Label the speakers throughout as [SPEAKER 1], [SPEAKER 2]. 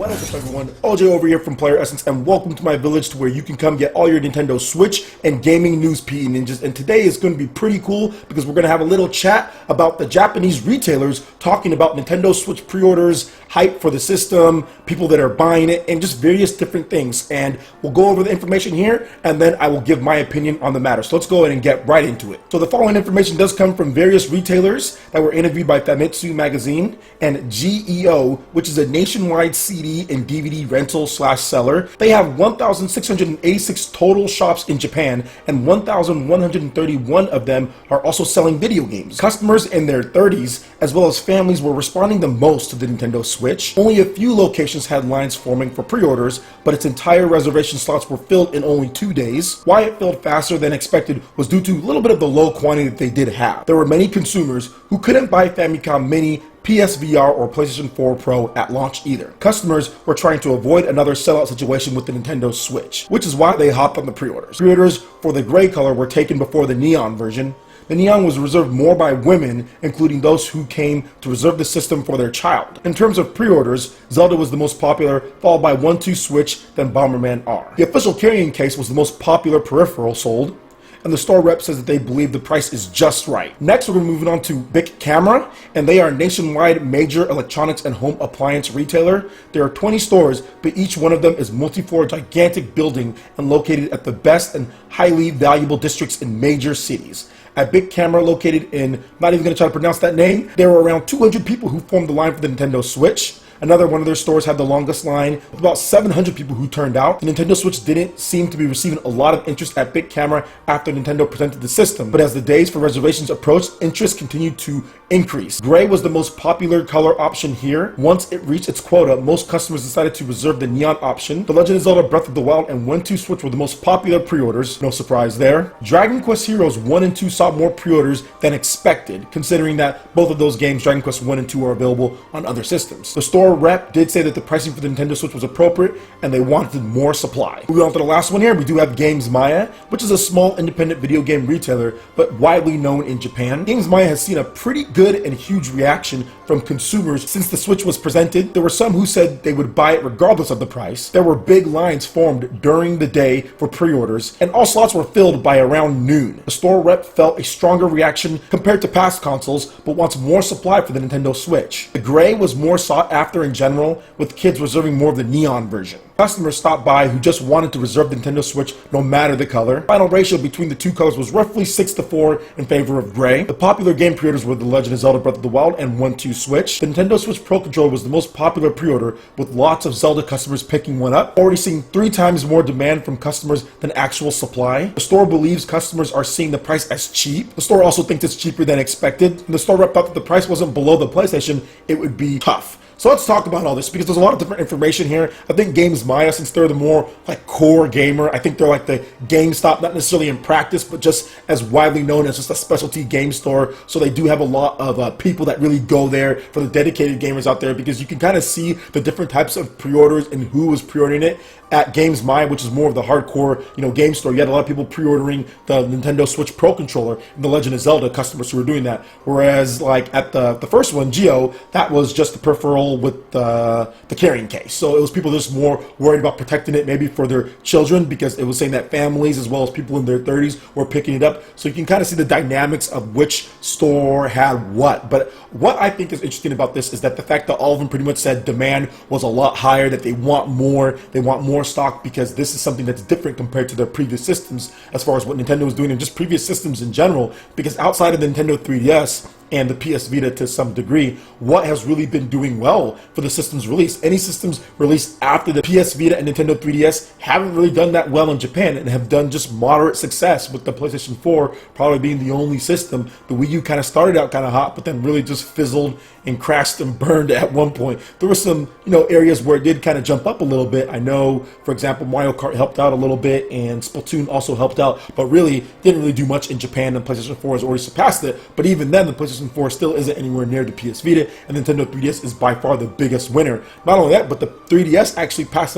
[SPEAKER 1] What is up, everyone? OJ over here from PlayerEssence, and welcome to my village, to where you can come get all your Nintendo Switch and gaming news, PE Ninjas. And today is going to be pretty cool because we're going to have a little chat about the Japanese retailers talking about Nintendo Switch pre-orders, hype for the system, people that are buying it, and just various different things. And we'll go over the information here, and then I will give my opinion on the matter. So let's go ahead and get right into it. So the following information does come from various retailers that were interviewed by Famitsu Magazine and GEO, which is a nationwide CD and DVD rental / seller. They have 1,686 total shops in Japan, and 1,131 of them are also selling video games. Customers in their 30s, as well as families, were responding the most to the Nintendo Switch. Only a few locations had lines forming for pre-orders, but its entire reservation slots were filled in only 2 days. Why it filled faster than expected was due to a little bit of the low quantity that they did have. There were many consumers who couldn't buy Famicom Mini, PSVR, or PlayStation 4 Pro at launch either. Customers were trying to avoid another sellout situation with the Nintendo Switch, which is why they hopped on the pre-orders. Pre-orders for the gray color were taken before the neon version. The neon was reserved more by women, including those who came to reserve the system for their child. In terms of pre-orders, Zelda was the most popular, followed by 1-2 Switch, then Bomberman R. The official carrying case was the most popular peripheral sold, and the store rep says that they believe the price is just right. Next, we're going to move on to Bic Camera, and they are a nationwide major electronics and home appliance retailer. There are 20 stores, but each one of them is multi-floor gigantic building and located at the best and highly valuable districts in major cities. At Bic Camera, located in, not even going to try to pronounce that name, there were around 200 people who formed the line for the Nintendo Switch. Another one of their stores had the longest line, with about 700 people who turned out. The Nintendo Switch didn't seem to be receiving a lot of interest at Bic Camera after Nintendo presented the system, but as the days for reservations approached, interest continued to increase. Gray was the most popular color option here. Once it reached its quota, most customers decided to reserve the neon option. The Legend of Zelda Breath of the Wild and 1-2 Switch were the most popular pre-orders, no surprise there. Dragon Quest Heroes 1 and 2 saw more pre-orders than expected, considering that both of those games, Dragon Quest 1 and 2, are available on other systems. The store rep did say that the pricing for the Nintendo Switch was appropriate and they wanted more supply. Moving on to the last one here, we do have Games Maya, which is a small independent video game retailer but widely known in Japan. Games Maya has seen a pretty good and huge reaction from consumers since the Switch was presented. There were some who said they would buy it regardless of the price. There were big lines formed during the day for pre-orders, and all slots were filled by around noon. The store rep felt a stronger reaction compared to past consoles, but wants more supply for the Nintendo Switch. The gray was more sought after in general, with kids reserving more of the neon version. Customers stopped by who just wanted to reserve the Nintendo Switch no matter the color. Final ratio between the two colors was roughly 6-4 in favor of gray. The popular game pre-orders were The Legend of Zelda Breath of the Wild and 1-2 Switch. The Nintendo Switch Pro Controller was the most popular pre-order, with lots of Zelda customers picking one up, already seeing 3 times more demand from customers than actual supply. The store believes customers are seeing the price as cheap. The store also thinks it's cheaper than expected. And the store rep thought that the price wasn't below the PlayStation, it would be tough. So let's talk about all this, because there's a lot of different information here. I think Games Maya, since they're the more like core gamer, I think they're like the GameStop, not necessarily in practice, but just as widely known as just a specialty game store. So they do have a lot of people that really go there, for the dedicated gamers out there, because you can kind of see the different types of pre-orders and who was pre-ordering it. At Games Maya, which is more of the hardcore, game store, you had a lot of people pre-ordering the Nintendo Switch Pro Controller and the Legend of Zelda, customers who were doing that. Whereas like at the first one, Geo, that was just the peripheral with the carrying case. So it was people just more worried about protecting it maybe for their children, because it was saying that families as well as people in their 30s were picking it up. So you can kind of see the dynamics of which store had what. But what I think is interesting about this is that the fact that all of them pretty much said demand was a lot higher, that they want more stock, because this is something that's different compared to their previous systems as far as what Nintendo was doing, and just previous systems in general. Because outside of the Nintendo 3DS and the PS Vita to some degree, what has really been doing well for the system's release? Any systems released after the PS Vita and Nintendo 3DS haven't really done that well in Japan, and have done just moderate success, with the PlayStation 4 probably being the only system. The Wii U kind of started out kind of hot, but then really just fizzled and crashed and burned at one point. There were some areas where it did kind of jump up a little bit. I know, for example, Mario Kart helped out a little bit, and Splatoon also helped out, but really didn't really do much in Japan, and PlayStation 4 has already surpassed it. But even then, the PlayStation 4 still isn't anywhere near the PS Vita, and Nintendo 3DS is by far the biggest winner. Not only that, but the 3DS actually passed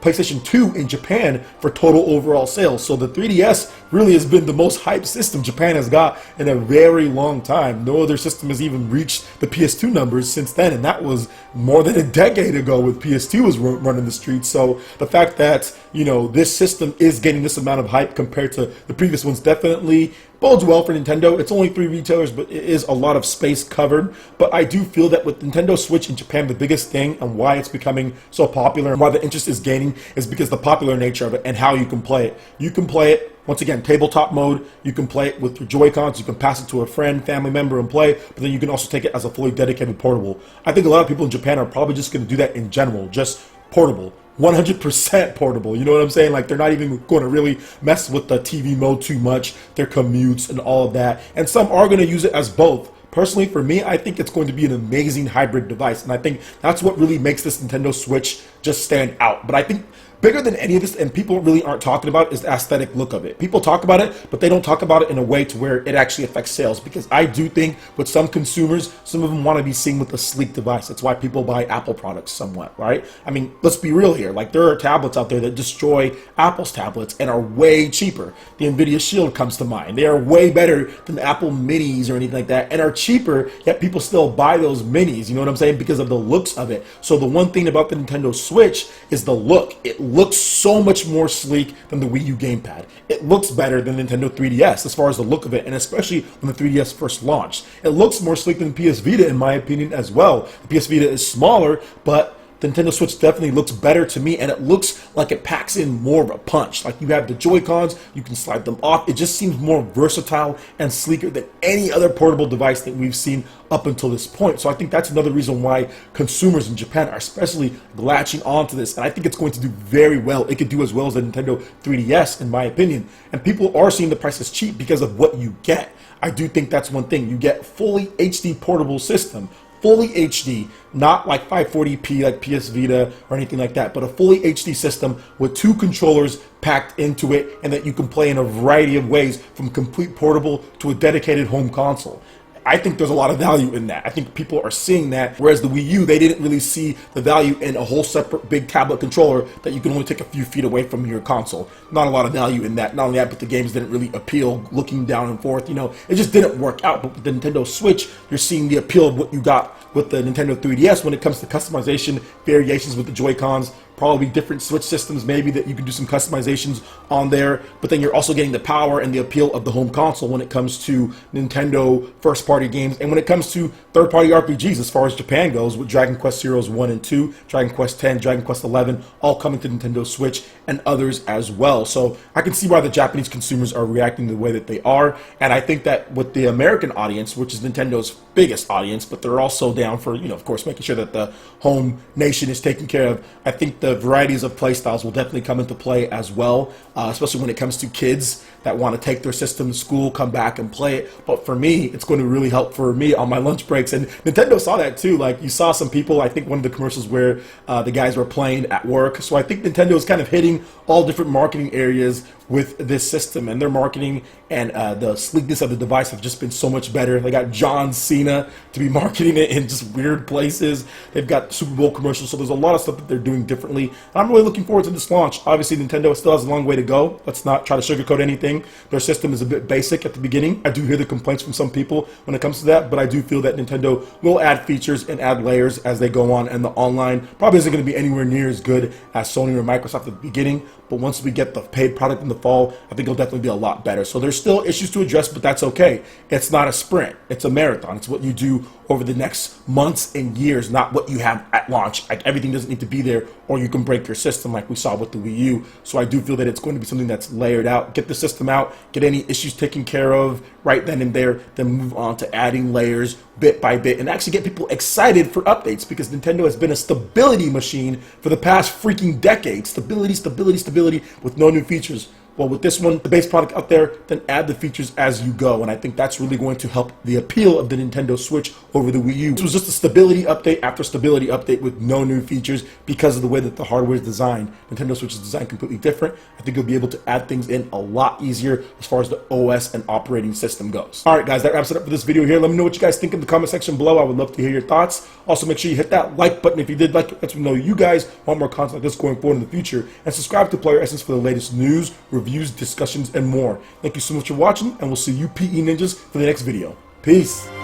[SPEAKER 1] PlayStation 2 in Japan for total overall sales. So the 3DS really has been the most hyped system Japan has got in a very long time. No other system has even reached the PS2 numbers since then, and that was more than a decade ago with PS2 was running the streets. So the fact that, you know, this system is getting this amount of hype compared to the previous ones definitely bodes well for Nintendo. It's only 3 retailers, but it is a lot of space covered. But I do feel that with Nintendo Switch in Japan, the biggest thing and why it's becoming so popular and why the interest is gaining is because the popular nature of it and how you can play it. You can play it, once again, tabletop mode. You can play it with your Joy-Cons. You can pass it to a friend, family member and play, but then you can also take it as a fully dedicated portable. I think a lot of people in Japan are probably just going to do that in general, just portable. 100% portable, you know what I'm saying? Like, they're not even going to really mess with the TV mode too much, their commutes and all of that. And some are going to use it as both. Personally, for me, I think it's going to be an amazing hybrid device, and I think that's what really makes this Nintendo Switch just stand out. But I think bigger than any of this, and people really aren't talking about, is the aesthetic look of it. People talk about it, but they don't talk about it in a way to where it actually affects sales, because I do think with some consumers, some of them want to be seen with a sleek device. That's why people buy Apple products somewhat, right? I mean, let's be real here. Like, there are tablets out there that destroy Apple's tablets and are way cheaper. The Nvidia Shield comes to mind. They are way better than the Apple Minis or anything like that, and are cheaper, yet people still buy those Minis, you know what I'm saying? Because of the looks of it. So the one thing about the Nintendo Switch is the look. It looks so much more sleek than the Wii U gamepad. It looks better than Nintendo 3DS as far as the look of it, and especially when the 3DS first launched. It looks more sleek than PS Vita in my opinion as well. The PS Vita is smaller, but the Nintendo Switch definitely looks better to me, and it looks like it packs in more of a punch. Like, you have the Joy-Cons, you can slide them off. It just seems more versatile and sleeker than any other portable device that we've seen up until this point. So I think that's another reason why consumers in Japan are especially latching onto this, and I think it's going to do very well. It could do as well as the Nintendo 3DS in my opinion, and people are seeing the prices cheap because of what you get. I do think that's one thing. You get fully HD portable system, fully HD, not like 540p like PS Vita or anything like that, but a fully HD system with 2 controllers packed into it, and that you can play in a variety of ways, from complete portable to a dedicated home console. I think there's a lot of value in that. I think people are seeing that, whereas the Wii U, they didn't really see the value in a whole separate big tablet controller that you can only take a few feet away from your console. Not a lot of value in that. Not only that, but the games didn't really appeal looking down and forth. You know, it just didn't work out. But with the Nintendo Switch, you're seeing the appeal of what you got with the Nintendo 3DS when it comes to customization, variations with the Joy-Cons, probably different Switch systems maybe that you can do some customizations on there, but then you're also getting the power and the appeal of the home console when it comes to Nintendo first-party games, and when it comes to third-party RPGs as far as Japan goes, with Dragon Quest Heroes 1 and 2, Dragon Quest 10, Dragon Quest 11, all coming to Nintendo Switch, and others as well. So I can see why the Japanese consumers are reacting the way that they are, and I think that with the American audience, which is Nintendo's biggest audience, but they're also down for, you know, of course, making sure that the home nation is taken care of. I think the varieties of playstyles will definitely come into play as well, especially when it comes to kids that want to take their system to school, come back and play it. But for me, it's going to really help for me on my lunch breaks. And Nintendo saw that too. Like, you saw some people, I think one of the commercials where the guys were playing at work. So I think Nintendo is kind of hitting all different marketing areas with this system, and their marketing and the sleekness of the device have just been so much better. They got John Cena to be marketing it in just weird places. They've got Super Bowl commercials, so there's a lot of stuff that they're doing differently. I'm really looking forward to this launch. Obviously, Nintendo still has a long way to go. Let's not try to sugarcoat anything. Their system is a bit basic at the beginning. I do hear the complaints from some people when it comes to that, but I do feel that Nintendo will add features and add layers as they go on, and the online probably isn't going to be anywhere near as good as Sony or Microsoft at the beginning, but once we get the paid product in the fall, I think it'll definitely be a lot better. So there's still issues to address, but that's okay. It's not a sprint. It's a marathon. It's what you do over the next months and years, not what you have at launch. Like, everything doesn't need to be there, or you can break your system like we saw with the Wii U. So I do feel that it's going to be something that's layered out. Get the system out, get any issues taken care of right then and there, then move on to adding layers bit by bit, and actually get people excited for updates, because Nintendo has been a stability machine for the past freaking decade. Stability, stability, stability with no new features. Well, with this one, the base product out there, then add the features as you go. And I think that's really going to help the appeal of the Nintendo Switch over the Wii U. This was just a stability update after stability update with no new features because of the way that the hardware is designed. Nintendo Switch is designed completely different. I think you'll be able to add things in a lot easier as far as the OS and operating system goes. All right, guys, that wraps it up for this video here. Let me know what you guys think in the comment section below. I would love to hear your thoughts. Also, make sure you hit that like button if you did like it. Let me know you guys want more content like this going forward in the future. And subscribe to PlayerEssence for the latest news, reviews, discussions, and more. Thank you so much for watching, and we'll see you PE Ninjas for the next video. Peace.